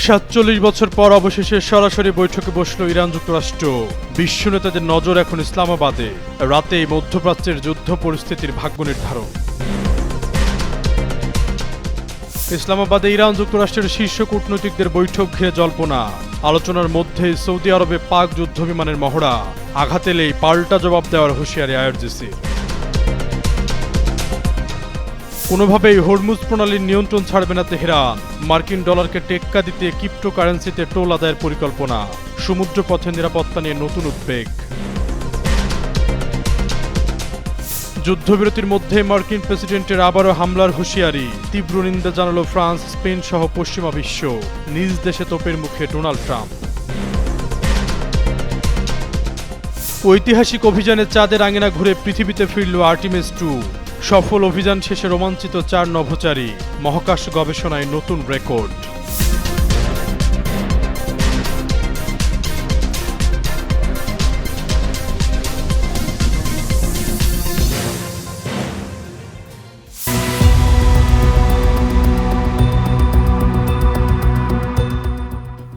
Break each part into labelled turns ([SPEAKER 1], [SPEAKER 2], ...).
[SPEAKER 1] ৪৭ বছর পর অবশেষে সরাসরি বৈঠকে বসল ইরান যুক্তরাষ্ট্র। বিশ্ব নেতাদের নজর এখন ইসলামাবাদে। রাতেই মধ্যপ্রাচ্যের যুদ্ধ পরিস্থিতির ভাগ্য নির্ধারণ। ইসলামাবাদে ইরান যুক্তরাষ্ট্রের শীর্ষ কূটনৈতিকদের বৈঠক ঘিরে জল্পনা। আলোচনার মধ্যে সৌদি আরবে পাক যুদ্ধবিমানের মহড়া। আঘাত এলেই পাল্টা জবাব দেওয়ার হুঁশিয়ারি আইআরজিসির। কোনোভাবেই হরমুজ প্রণালীর নিয়ন্ত্রণ ছাড়বে না তেহরান। মার্কিন ডলারকে টেক্কা দিতে ক্রিপ্টোকারেন্সিতে টোল আদায়ের পরিকল্পনা। সমুদ্রপথে নিরাপত্তা নিয়ে নতুন উদ্বেগ। যুদ্ধবিরতির মধ্যে মার্কিন প্রেসিডেন্টের আবারও হামলার হুঁশিয়ারি। তীব্র নিন্দা জানালো ফ্রান্স, স্পেন সহ পশ্চিমা বিশ্ব। নিজ দেশে তোপের মুখে ডোনাল্ড ট্রাম্প। ঐতিহাসিক অভিযানে চাঁদের আঙিনা ঘুরে পৃথিবীতে ফিরল আর্টিমিস 2। সফল অভিযান শেষে রোমাঞ্চিত 4 নভোচারী। মহাকাশ গবেষণায় নতুন রেকর্ড।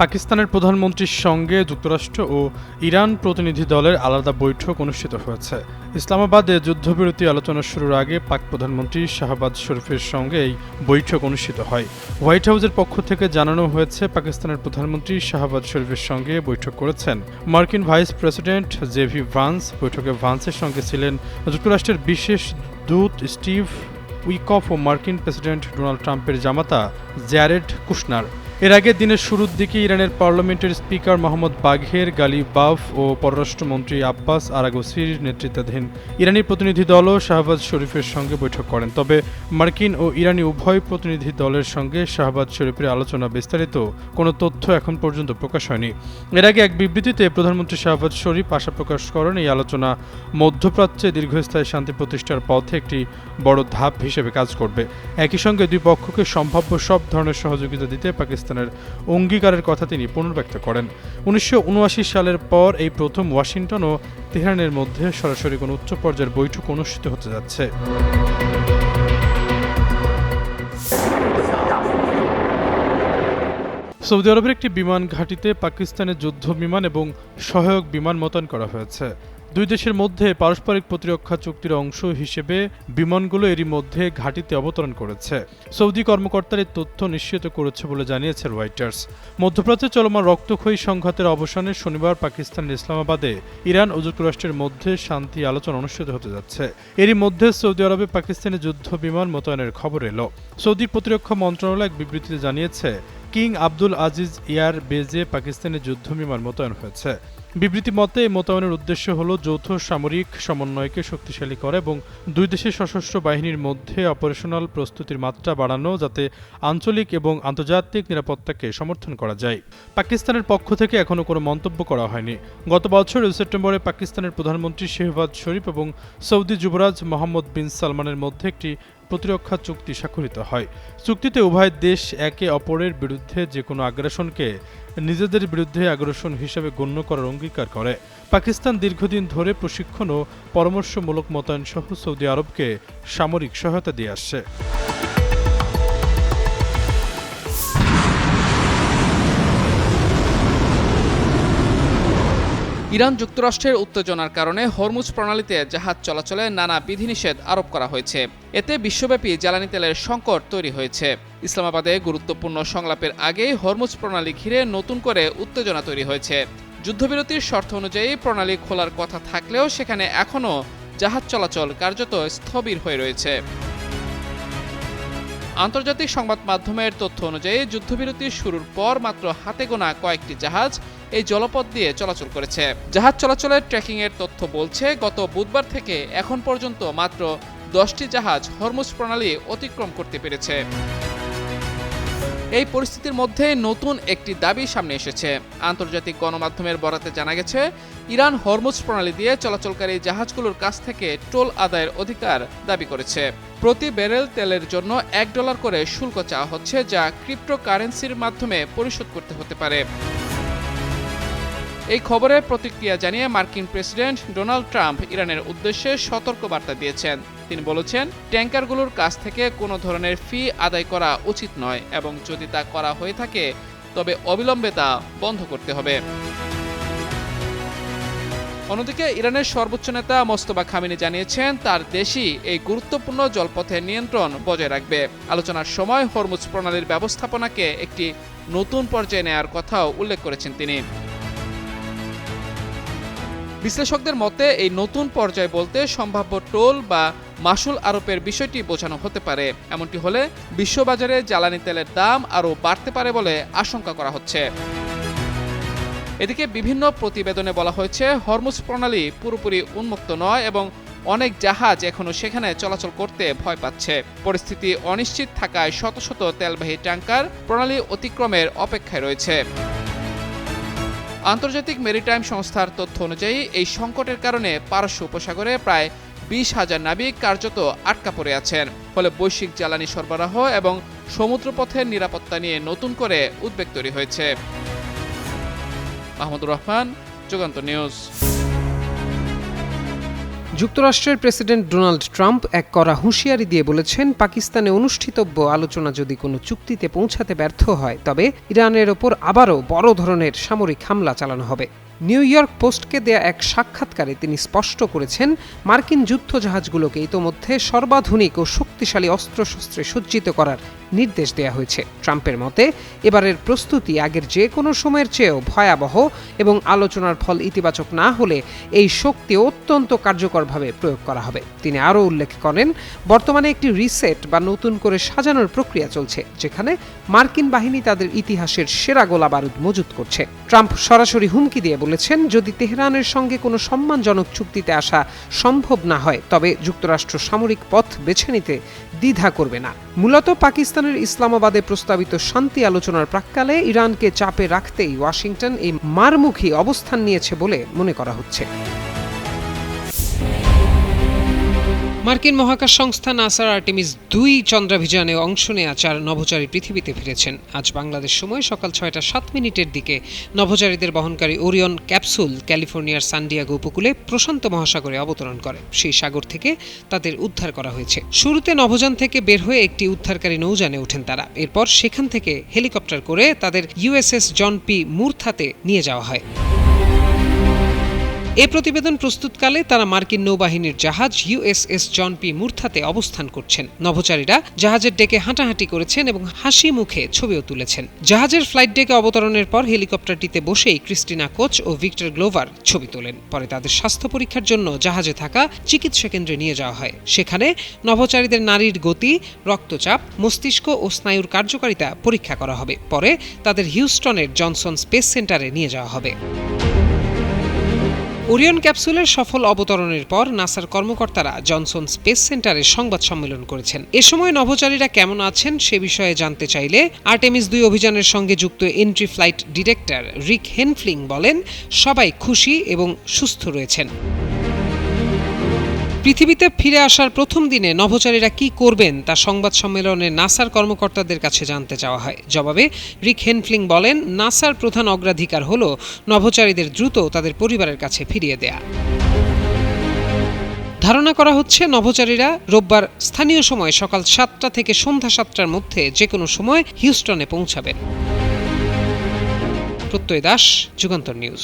[SPEAKER 1] পাকিস্তানের প্রধানমন্ত্রীর সঙ্গে যুক্তরাষ্ট্র ও ইরান প্রতিনিধি দলের আলাদা বৈঠক অনুষ্ঠিত হয়েছে। ইসলামাবাদে যুদ্ধবিরতি আলোচনা শুরুর আগে পাক প্রধানমন্ত্রী শাহবাজ শরীফের সঙ্গে এই বৈঠক অনুষ্ঠিত হয়। হোয়াইট হাউসের পক্ষ থেকে জানানো হয়েছে, পাকিস্তানের প্রধানমন্ত্রী শাহবাজ শরীফের সঙ্গে বৈঠক করেছেন মার্কিন ভাইস প্রেসিডেন্ট জেভি ভান্স। বৈঠকে ভান্সের সঙ্গে ছিলেন যুক্তরাষ্ট্রের বিশেষ দূত স্টিভ উইকফ ও মার্কিন প্রেসিডেন্ট ডোনাল্ড ট্রাম্পের জামাতা জ্যারেড কুশনার। এর আগে দিনের শুরুর দিকে ইরানের পার্লামেন্টের স্পিকার মোহাম্মদ বাঘের গালিবাফ ও পররাষ্ট্রমন্ত্রী আব্বাস আরাগসির নেতৃত্বাধীন ইরানি প্রতিনিধি দলও শাহবাজ শরীফের সঙ্গে বৈঠক করেন। তবে মার্কিন ও ইরানি উভয় প্রতিনিধি দলের সঙ্গে শাহবাজ শরীফের আলোচনা বিস্তারিত কোনো তথ্য এখন পর্যন্ত প্রকাশ হয়নি। এর আগে এক বিবৃতিতে প্রধানমন্ত্রী শাহবাজ শরীফ আশা প্রকাশ করেন, এই আলোচনা মধ্যপ্রাচ্যে দীর্ঘস্থায়ী শান্তি প্রতিষ্ঠার পথে একটি বড় ধাপ হিসেবে কাজ করবে। একই সঙ্গে দুই পক্ষকে সম্ভাব্য সব ধরনের সহযোগিতা দিতে পাকিস্তানের অঙ্গীকারের কথা তিনি পুনর্ব্যক্ত করেন। 1979 সালের পর এই প্রথম ওয়াশিংটন ও তেহরানের মধ্যে সরাসরি কোনো উচ্চ পর্যায়ের বৈঠক অনুষ্ঠিত হতে যাচ্ছে। সৌদি আরবের একটি বিমান ঘাঁটিতে পাকিস্তানের যুদ্ধ বিমান এবং সহায়ক বিমান মোতায়েন করা হয়েছে। দুই দেশের মধ্যে পারস্পরিক প্রতিরক্ষা চুক্তির অংশ হিসেবে বিমানগুলো এরই মধ্যে ঘাঁটিতে অবতরণ করেছে। সৌদি কর্মকর্তারা এই তথ্য নিশ্চিত করেছে বলে জানিয়েছে রয়টার্স। মধ্যপ্রাচ্যে চলমান রক্তক্ষয়ী সংঘাতের অবসানে শনিবার পাকিস্তানের ইসলামাবাদে ইরান ও যুক্তরাষ্ট্রের মধ্যে শান্তি আলোচনা অনুষ্ঠিত হতে যাচ্ছে। এরই মধ্যে সৌদি আরবে পাকিস্তানের যুদ্ধ বিমান মোতায়েনের খবর এলো। সৌদির প্রতিরক্ষা মন্ত্রণালয় এক বিবৃতিতে জানিয়েছে, কিং আব্দুল আজিজ এয়ার বেজে পাকিস্তানের যুদ্ধ বিমান মোতায়েন হয়েছে। বিবৃতি মতে এই মোতায়েনের উদ্দেশ্য হল যৌথ সামরিক সমন্বয়কে শক্তিশালী করা এবং দুই দেশের সশস্ত্র বাহিনীর মধ্যে অপারেশনাল প্রস্তুতির মাত্রা বাড়ানো, যাতে আঞ্চলিক এবং আন্তর্জাতিক নিরাপত্তাকে সমর্থন করা যায়। পাকিস্তানের পক্ষ থেকে এখনও কোনো মন্তব্য করা হয়নি। গত বছর সেপ্টেম্বরে পাকিস্তানের প্রধানমন্ত্রী শাহবাজ শরীফ এবং সৌদি যুবরাজ মোহাম্মদ বিন সালমানের মধ্যে একটি প্রতিরক্ষা চুক্তি স্বাক্ষরিত হয়। চুক্তিতে উভয় দেশ একে অপরের বিরুদ্ধে যে কোনো আগ্রাসনকে নিজেদের বিরুদ্ধে আগ্রাসন হিসেবে গণ্য করার অঙ্গীকার করে। পাকিস্তান দীর্ঘদিন ধরে প্রশিক্ষণ ও পরামর্শমূলক মোতায়েন সহ সৌদি আরবকে সামরিক সহায়তা দিয়ে আসছে।
[SPEAKER 2] ইরান যুক্তরাষ্ট্রের উত্তেজনার কারণে হরমুজ প্রণালীতে জাহাজ চলাচলে নানা বিধিনিষেধ আরোপ করা হয়েছে। এতে বিশ্বব্যাপী জ্বালানি তেলের সংকট তৈরি হয়েছে। ইসলামাবাদে গুরুত্বপূর্ণ সংলাপের আগেই হরমুজ প্রণালী ঘিরে নতুন করে উত্তেজনা তৈরি হয়েছে। যুদ্ধবিরতির শর্ত অনুযায়ী প্রণালী খোলার কথা থাকলেও সেখানে এখনও জাহাজ চলাচল কার্যত স্থবির হয়ে রয়েছে। আন্তর্জাতিক সংবাদ মাধ্যমের তথ্য অনুযায়ী যুদ্ধবিরতি শুরুর পর মাত্র হাতে গোনা কয়েকটি জাহাজ এই জলপথ দিয়ে চলাচল করেছে। জাহাজ চলাচলের ট্র্যাকিংয়ের তথ্য বলছে, গত বুধবার থেকে এখন পর্যন্ত মাত্র 10টি জাহাজ হরমুজ প্রণালী অতিক্রম করতে পেরেছে। এই পরিস্থিতির মধ্যে নতুন একটি দাবি সামনে এসেছে। আন্তর্জাতিক গণমাধ্যমের বরাতে জানা গেছে, ইরান হরমুজ প্রণালী দিয়ে চলাচলকারী জাহাজগুলোর কাছ থেকে টোল আদায়ের অধিকার দাবি করেছে। প্রতি ব্যারেল তেলের জন্য $1 করে শুল্ক চাওয়া হচ্ছে, যা ক্রিপ্টোকারেন্সির মাধ্যমে পরিশোধ করতে হতে পারে। এই খবরে প্রতিক্রিয়া জানিয়ে মার্কিন প্রেসিডেন্ট ডোনাল্ড ট্রাম্প ইরানের উদ্দেশ্যে সতর্কবার্তা দিয়েছেন। তিনি বলেছেন, ট্যাঙ্কারগুলোর কাছ থেকে কোনো ধরনের ফি আদায় করা উচিত নয় এবং যদি তা করা হয়ে থাকে তবে অবিলম্বে তা বন্ধ করতে হবে। অন্যদিকে ইরানের সর্বোচ্চ নেতা মোস্তফা খামেনি জানিয়েছেন তার দেশই এই গুরুত্বপূর্ণ জলপথের নিয়ন্ত্রণ বজায় রাখবে। আলোচনার সময় হরমুজ প্রণালীর ব্যবস্থাপনাকে একটি নতুন পর্যায়ে নেয়ার কথাও উল্লেখ করেছেন তিনি। বিশ্লেষকদের মতে এই নতুন পর্যায় বলতে সম্ভাব্য টোল বা মাশুল আরোপের বিষয়টি বোঝানো হতে পারে। এমনটি হলে বিশ্ববাজারে জ্বালানি তেলের দাম আরও বাড়তে পারে বলে আশঙ্কা করা হচ্ছে। এদিকে বিভিন্ন প্রতিবেদনে বলা হয়েছে হরমুজ প্রণালী পুরোপুরি উন্মুক্ত নয় এবং অনেক জাহাজ এখনও সেখানে চলাচল করতে ভয় পাচ্ছে। পরিস্থিতি অনিশ্চিত থাকায় শত শত তেলবাহী ট্যাঙ্কার প্রণালী অতিক্রমের অপেক্ষায় রয়েছে। আন্তর্জাতিক মেরিটাইম সংস্থার তথ্য অনুযায়ী এই সংকটের কারণে পারস্য উপসাগরে প্রায় 20,000 নাবিক কার্যত আটকা পড়ে আছেন। ফলে বৈশ্বিক জ্বালানি সরবরাহ এবং সমুদ্রপথের নিরাপত্তা নিয়ে নতুন করে উদ্বেগ তৈরি হয়েছে। মাহমুদুর রহমান, যুগান্তর নিউজ।
[SPEAKER 3] যুক্তরাষ্ট্রের প্রেসিডেন্ট ডোনাল্ড ট্রাম্প এক কড়া হুঁশিয়ারি দিয়ে বলেছেন, পাকিস্তানে অনুষ্ঠিতব্য আলোচনা যদি কোনো চুক্তিতে পৌঁছাতে ব্যর্থ হয় তবে ইরানের ওপর আবারও বড় ধরনের সামরিক হামলা চালানো হবে। নিউ ইয়র্ক পোস্টকে দেয়া এক সাক্ষাৎকারে তিনি স্পষ্ট করেছেন, মার্কিন যুদ্ধজাহাজগুলোকে ইতোমধ্যে সর্বাধুনিক ও শক্তিশালী অস্ত্রশস্ত্রে সজ্জিত করার নির্দেশ দেয়া হয়েছে। ট্রাম্পের মতে এবারের প্রস্তুতি আগের যে কোনো সময়ের চেয়েও ভয়াবহ এবং আলোচনার ফল ইতিবাচক না হলে এই শক্তি অত্যন্ত কার্যকরভাবে প্রয়োগ করা হবে। তিনি আরও উল্লেখ করেন, বর্তমানে একটি রিসেট বা নতুন করে সাজানোর প্রক্রিয়া চলছে, যেখানে মার্কিন বাহিনী তাদের ইতিহাসের সেরা গোলা বারুদ মজুত করছে। ট্রাম্প সরাসরি হুমকি দিয়ে বলেছেন, যদি তেহরানের সঙ্গে কোনো সম্মানজনক চুক্তিতে আসা সম্ভব না হয় তবে যুক্তরাষ্ট্র সামরিক পথ বেছে নিতে দ্বিধা করবে না। মূলত পাকিস্তানের ইসলামাবাদে প্রস্তাবিত শান্তি আলোচনার প্রাক্কালে ইরানকে চাপে রাখতেই ওয়াশিংটন এই মারমুখী অবস্থান নিয়েছে বলে মনে করা হচ্ছে। মার্কিন মহাকাশ সংস্থা নাসার আর্টেমিস 2 চন্দ্রাভিযানে অংশ নেয়া 4 নভোচারী পৃথিবীতে ফিরেছেন। আজ বাংলাদেশ সময় সকাল 6:07 দিকে নভোচারীদের বহনকারী ওরিয়ন ক্যাপসুল ক্যালিফোর্নিয়ার সান ডিয়েগো উপকূলে প্রশান্ত মহাসাগরে অবতরণ করে। সেই সাগর থেকে তাদের উদ্ধার করা হয়েছে। শুরুতে নভোযান থেকে বের হয়ে একটি উদ্ধারকারী নৌযানে ওঠেন তারা। এরপর সেখান থেকে হেলিকপ্টার করে তাদের ইউএসএস জন পি মুরথাতে নিয়ে যাওয়া হয়। এ প্রতিবেদন প্রস্তুতকালে তারা মার্কিন নৌবাহিনীর জাহাজ ইউএসএস জন পি মুরথাতে অবস্থান করছেন। নভোচারীরা জাহাজের ডেকে হাঁটাহাঁটি করেছেন এবং হাসি মুখে ছবিও তুলেছেন। জাহাজের ফ্লাইট ডেকে অবতরণের পর হেলিকপ্টারটিতে বসেই ক্রিস্টিনা কোচ ও ভিক্টর গ্লোভার ছবি তোলেন। পরে তাদের স্বাস্থ্য পরীক্ষার জন্য জাহাজে থাকা চিকিৎসা কেন্দ্রে নিয়ে যাওয়া হয়। সেখানে নভোচারীদের নাড়ির গতি, রক্তচাপ, মস্তিষ্ক ও স্নায়ুর কার্যকারিতা পরীক্ষা করা হবে। পরে তাদের হিউস্টনের জনসন স্পেস সেন্টারে নিয়ে যাওয়া হবে। ওরিয়ন ক্যাপসুলের সফল অবতরণের পর নাসার কর্মকর্তারা জনসন স্পেস সেন্টারে সংবাদ সম্মেলন করেছেন। এ সময় নভোচারীরা কেমন আছেন সে বিষয়ে জানতে চাইলে আর্টেমিস 2 অভিযানের সঙ্গে যুক্ত এন্ট্রি ফ্লাইট ডিরেক্টর রিক হেনফ্লিং বলেন, সবাই খুশি এবং সুস্থ রয়েছেন। পৃথিবীতে ফিরে আসার প্রথম দিনে নভোচারীরা কি করবেন তা সংবাদ সম্মেলনে নাসার কর্মকর্তাদের কাছে জানতে চাওয়া হয়। জবাবে রিক হেনফ্লিং বলেন, নাসার প্রধান অগ্রাধিকার হল নভোচারীদের দ্রুত তাদের পরিবারের কাছে ফিরিয়ে দেয়া। ধারণা করা হচ্ছে নভোচারীরা রোববার স্থানীয় সময় সকাল 7টা থেকে সন্ধ্যা 7টার মধ্যে যে কোনো সময় হিউস্টনে পৌঁছাবেন। প্রত্যয় দাস, যুগান্তর নিউজ।